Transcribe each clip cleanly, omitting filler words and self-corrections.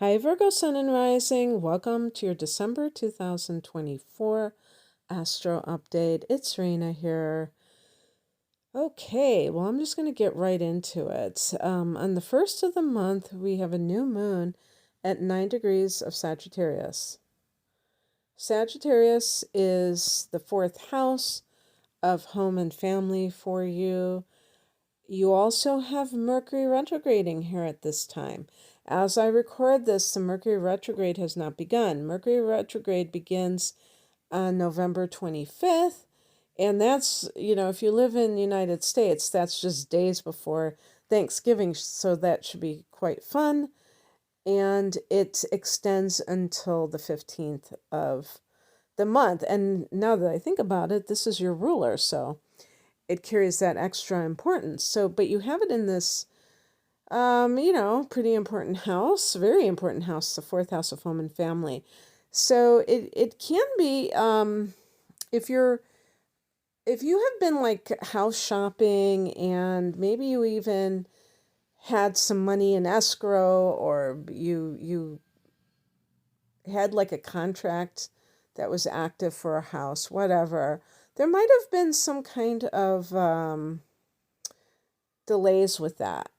Hi, Virgo Sun and Rising. Welcome to your December 2024 Astro Update. It's Rena here. Okay, well, I'm just going to get right into it. On the first of the month, we have a new moon at 9 degrees of Sagittarius. Sagittarius is the fourth house of home and family for you. You also have Mercury retrograding here at this time. As I record this, the Mercury retrograde has not begun. Mercury retrograde begins on November 25th, and that's, if you live in the United States, that's just days before Thanksgiving, so that should be quite fun. And it extends until the 15th of the month. And now that I think about it, this is your ruler, so it carries that extra importance. So, but you have it in this, pretty important house, very important house, the fourth house of home and family. So it can be, if you have been like house shopping and maybe you even had some money in escrow, or you had like a contract that was active for a house, whatever, there might have been some kind of delays with that.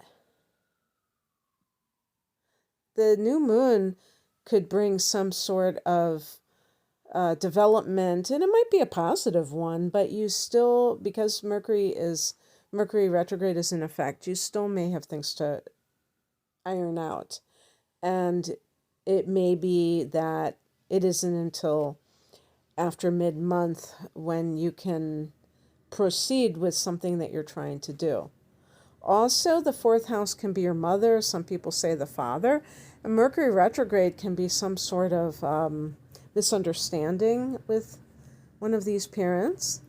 The new moon could bring some sort of development, and it might be a positive one, but you still, because Mercury retrograde is in effect, you still may have things to iron out. And it may be that it isn't until after mid-month when you can proceed with something that you're trying to do. Also, the fourth house can be your mother. Some people say the father. And Mercury retrograde can be some sort of misunderstanding with one of these parents.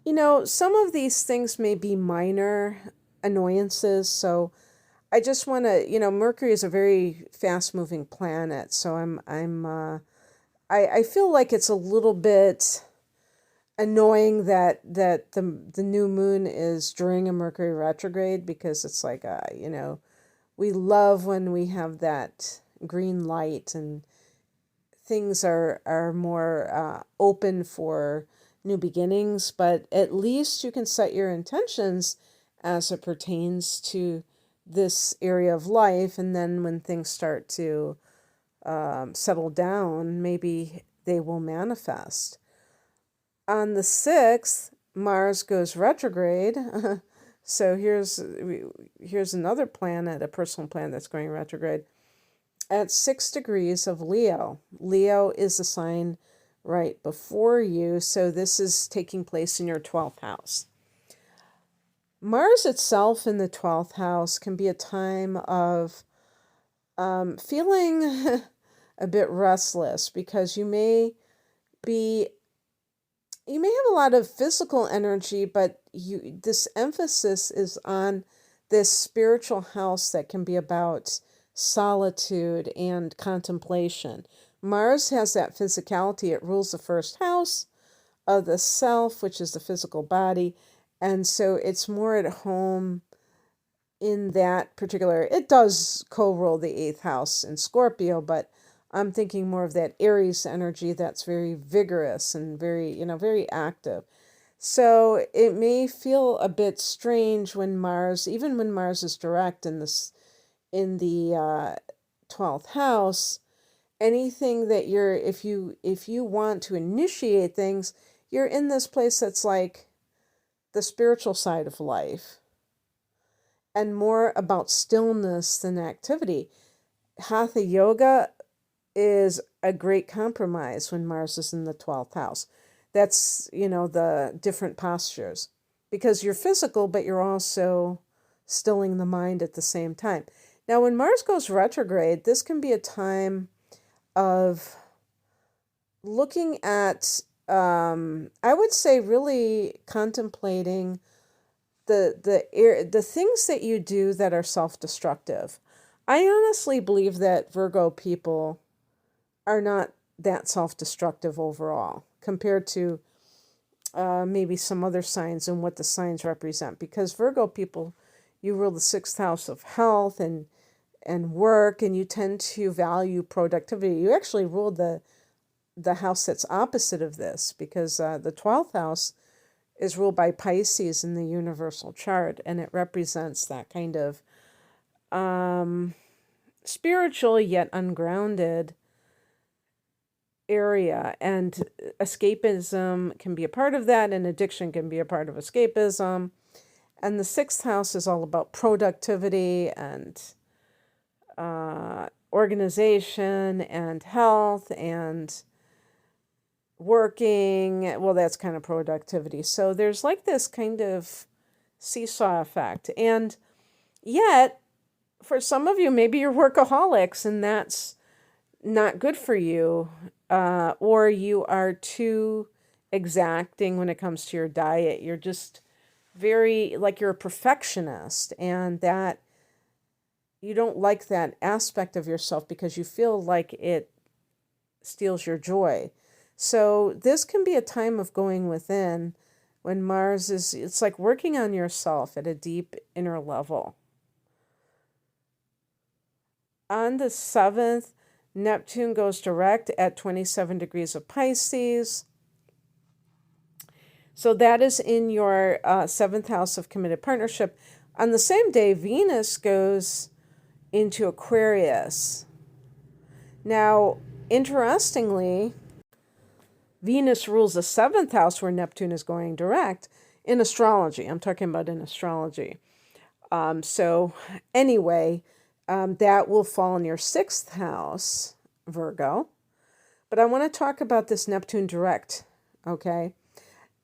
Some of these things may be minor annoyances. So I just want to, Mercury is a very fast-moving planet. So I feel like it's a little bit annoying that the new moon is during a Mercury retrograde, because it's like we love when we have that green light and things are more open for new beginnings, but at least you can set your intentions as it pertains to this area of life, and then when things start to settle down, maybe they will manifest. On the 6th, Mars goes retrograde. So here's another planet, a personal planet that's going retrograde at 6 degrees of Leo. Leo is the sign right before you, so this is taking place in your 12th house. Mars itself in the 12th house can be a time of feeling a bit restless, because you may have a lot of physical energy, but this emphasis is on this spiritual house that can be about solitude and contemplation. Mars has that physicality. It rules the first house of the self, which is the physical body. And so it's more at home in that particular. It does co-rule the 8th house in Scorpio, but I'm thinking more of that Aries energy that's very vigorous and very active. So it may feel a bit strange when even when Mars is direct in the 12th house. Anything that if you want to initiate things, you're in this place that's like the spiritual side of life and more about stillness than activity. Hatha yoga is a great compromise when Mars is in the 12th house. That's, the different postures, because you're physical, but you're also stilling the mind at the same time. Now, when Mars goes retrograde, this can be a time of looking at, I would say, really contemplating the things that you do that are self-destructive. I honestly believe that Virgo people are not that self-destructive overall compared to maybe some other signs and what the signs represent. Because Virgo people, you rule the 6th house of health, and and work, and you tend to value productivity. You actually ruled the house that's opposite of this, because the 12th house is ruled by Pisces in the universal chart, and it represents that kind of spiritual yet ungrounded area. And escapism can be a part of that, and addiction can be a part of escapism. And the 6th house is all about productivity and organization and health and working. Well, that's kind of productivity. So there's like this kind of seesaw effect. And yet, for some of you, maybe you're workaholics and that's not good for you. Or you are too exacting when it comes to your diet. You're just very, like, you're a perfectionist, and that you don't like that aspect of yourself because you feel like it steals your joy. So this can be a time of going within when Mars is, it's like working on yourself at a deep inner level. On the 7th, Neptune goes direct at 27 degrees of Pisces. So that is in your 7th house of committed partnership. On the same day, Venus goes into Aquarius. Now, interestingly, Venus rules the 7th house where Neptune is going direct in astrology. I'm talking about in astrology. So anyway, that will fall in your 6th house, Virgo. But I want to talk about this Neptune direct, okay?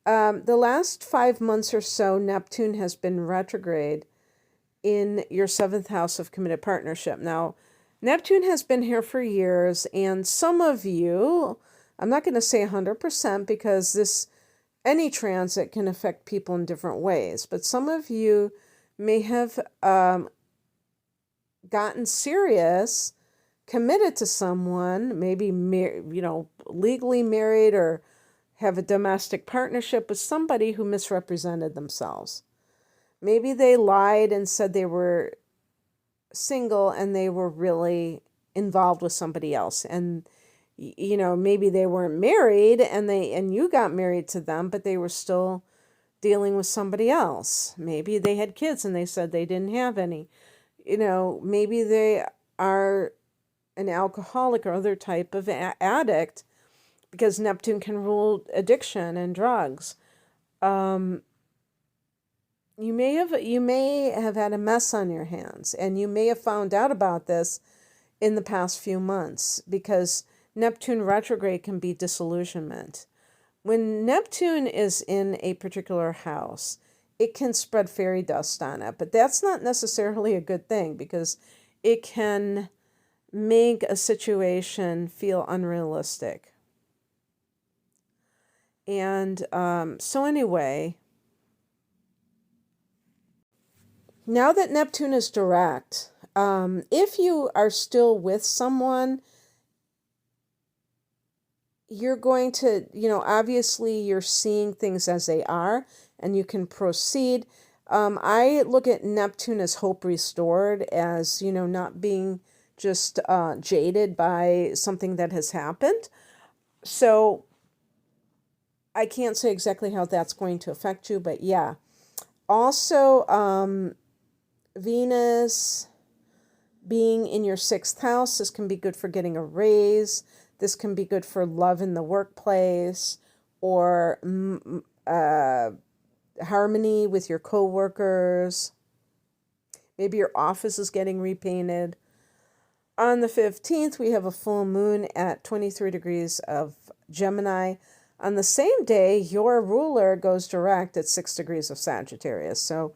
The last 5 months or so, Neptune has been retrograde in your 7th house of committed partnership. Now, Neptune has been here for years, and some of you, I'm not going to say 100% because any transit can affect people in different ways, but some of you may have gotten serious, committed to someone, maybe legally married, or have a domestic partnership with somebody who misrepresented themselves. Maybe they lied and said they were single and they were really involved with somebody else. And maybe they weren't married and you got married to them, but they were still dealing with somebody else. Maybe they had kids and they said they didn't have any. Maybe they are an alcoholic or other type of addict, because Neptune can rule addiction and drugs. You may have had a mess on your hands, and you may have found out about this in the past few months, because Neptune retrograde can be disillusionment. When Neptune is in a particular house, it can spread fairy dust on it, but that's not necessarily a good thing, because it can make a situation feel unrealistic. And so anyway, now that Neptune is direct, if you are still with someone, you're going to, obviously you're seeing things as they are, and you can proceed. I look at Neptune as hope restored, as, not being just jaded by something that has happened. So I can't say exactly how that's going to affect you, but yeah. Also, Venus being in your 6th house, this can be good for getting a raise. This can be good for love in the workplace, or harmony with your coworkers. Maybe your office is getting repainted. On the 15th, we have a full moon at 23 degrees of Gemini. On the same day, your ruler goes direct at 6 degrees of Sagittarius. So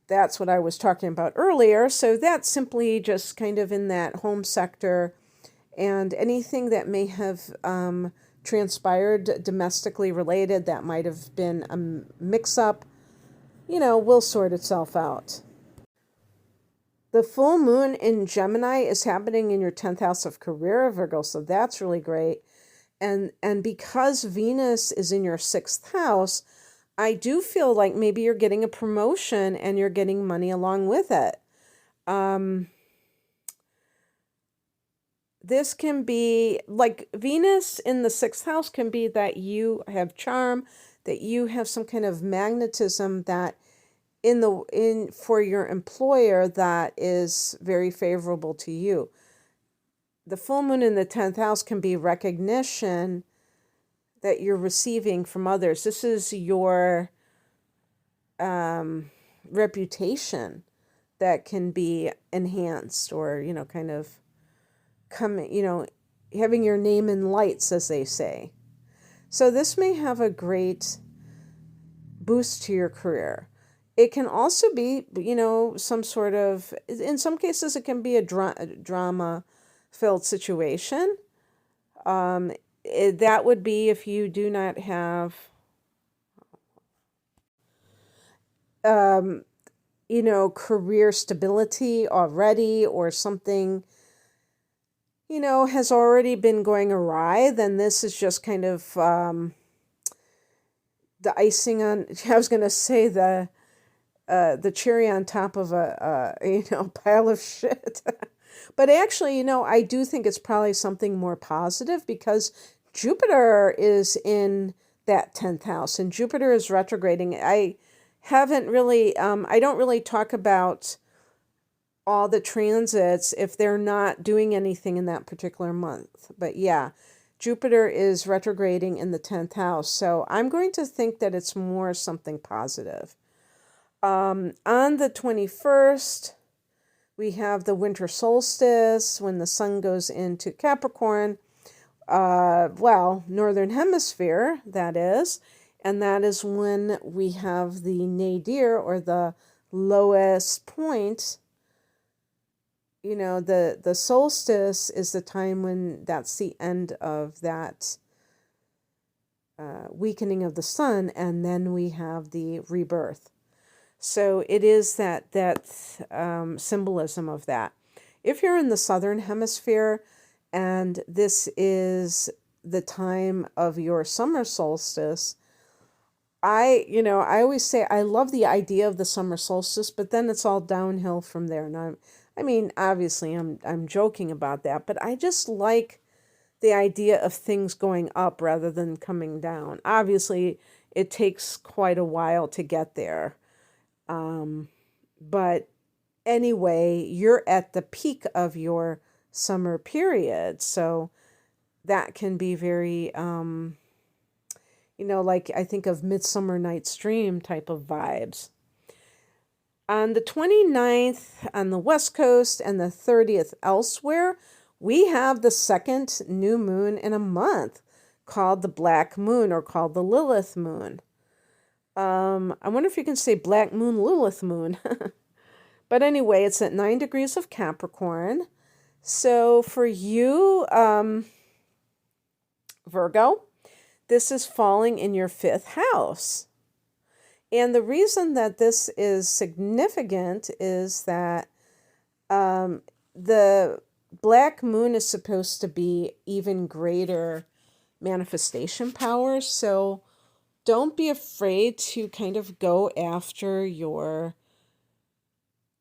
that's what I was talking about earlier. So that's simply just kind of in that home sector, and anything that may have transpired domestically related that might have been a mix-up, will sort itself out. The full moon in Gemini is happening in your 10th house of career, Virgo, so that's really great. And because Venus is in your 6th house, I do feel like maybe you're getting a promotion and you're getting money along with it. this can be like Venus in the sixth house can be that you have charm, that you have some kind of magnetism that in for your employer that is very favorable to you. The full moon in the 10th house can be recognition that you're receiving from others. This is your reputation that can be enhanced, or, kind of having your name in lights, as they say. So this may have a great boost to your career. It can also be, some sort of, in some cases, it can be a drama-filled situation. That would be if you do not have, career stability already, or something, has already been going awry. Then this is just kind of the icing on, I was going to say the cherry on top of a pile of shit. But actually, I do think it's probably something more positive, because Jupiter is in that 10th house and Jupiter is retrograding. I don't really talk about all the transits if they're not doing anything in that particular month. But yeah, Jupiter is retrograding in the 10th house. So I'm going to think that it's more something positive. On the 21st, we have the winter solstice when the sun goes into Capricorn. Northern hemisphere, that is. And that is when we have the nadir, or the lowest point. The solstice is the time when that's the end of that weakening of the sun, and then we have the rebirth. So it is that symbolism of that. If you're in the southern hemisphere and this is the time of your summer solstice, I always say I love the idea of the summer solstice, but then it's all downhill from there. Now, obviously I'm joking about that, but I just like the idea of things going up rather than coming down. Obviously, it takes quite a while to get there. But anyway, you're at the peak of your summer period. So that can be very, like I think of Midsummer Night's Dream type of vibes. On the 29th on the West Coast and the 30th elsewhere, we have the second new moon in a month, called the Black Moon, or called the Lilith Moon. I wonder if you can say Black Moon, Lilith Moon. But anyway, it's at 9 degrees of Capricorn. So for you, Virgo, this is falling in your 5th house. And the reason that this is significant is that the Black Moon is supposed to be even greater manifestation power. So don't be afraid to kind of go after your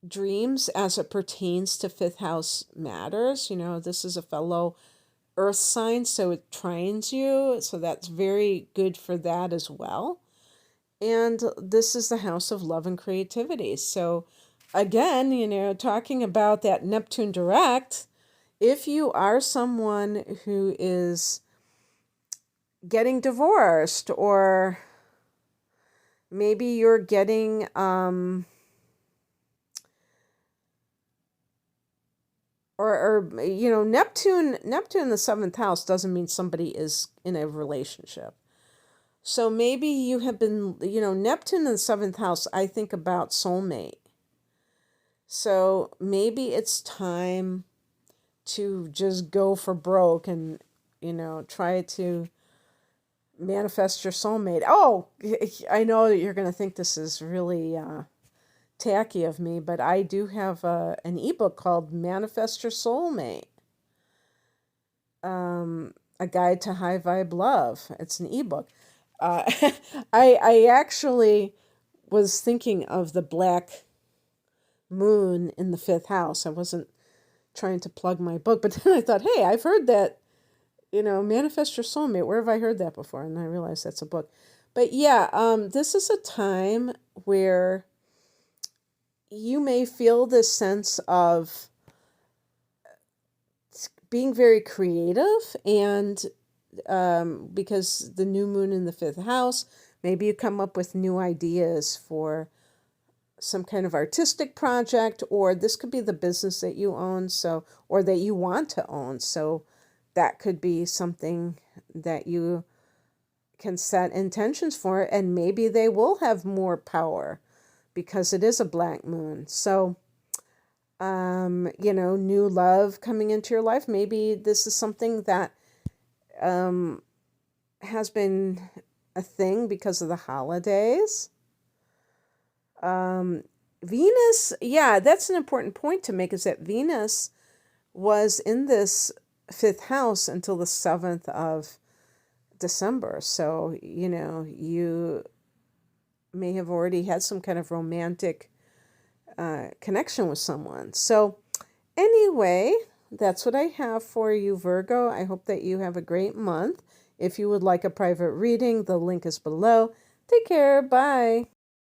dreams as it pertains to 5th house matters. This is a fellow earth sign, so it trines you. So that's very good for that as well. And this is the house of love and creativity. So again, talking about that Neptune direct, if you are someone who is getting divorced, or maybe you're getting Neptune in the 7th house doesn't mean somebody is in a relationship. So maybe you have been, Neptune in the 7th house, I think about soulmate. So maybe it's time to just go for broke and, try to manifest your soulmate. Oh, I know that you're going to think this is really tacky of me, but I do have an ebook called Manifest Your Soulmate. A Guide to High Vibe Love. It's an ebook. I actually was thinking of the Black Moon in the 5th house. I wasn't trying to plug my book. But then I thought, hey, I've heard that, manifest your soulmate. Where have I heard that before? And I realized that's a book. But yeah, this is a time where you may feel this sense of being very creative, and because the new moon in the fifth house, maybe you come up with new ideas for some kind of artistic project, or this could be the business that you own, or that you want to own. So that could be something that you can set intentions for, and maybe they will have more power because it is a black moon. So new love coming into your life. Maybe this is something that has been a thing because of the holidays. Venus, yeah, that's an important point to make, is that Venus was in this fifth house until the 7th of December. So, you may have already had some kind of romantic connection with someone. So anyway, that's what I have for you, Virgo. I hope that you have a great month. If you would like a private reading, the link is below. Take care. Bye.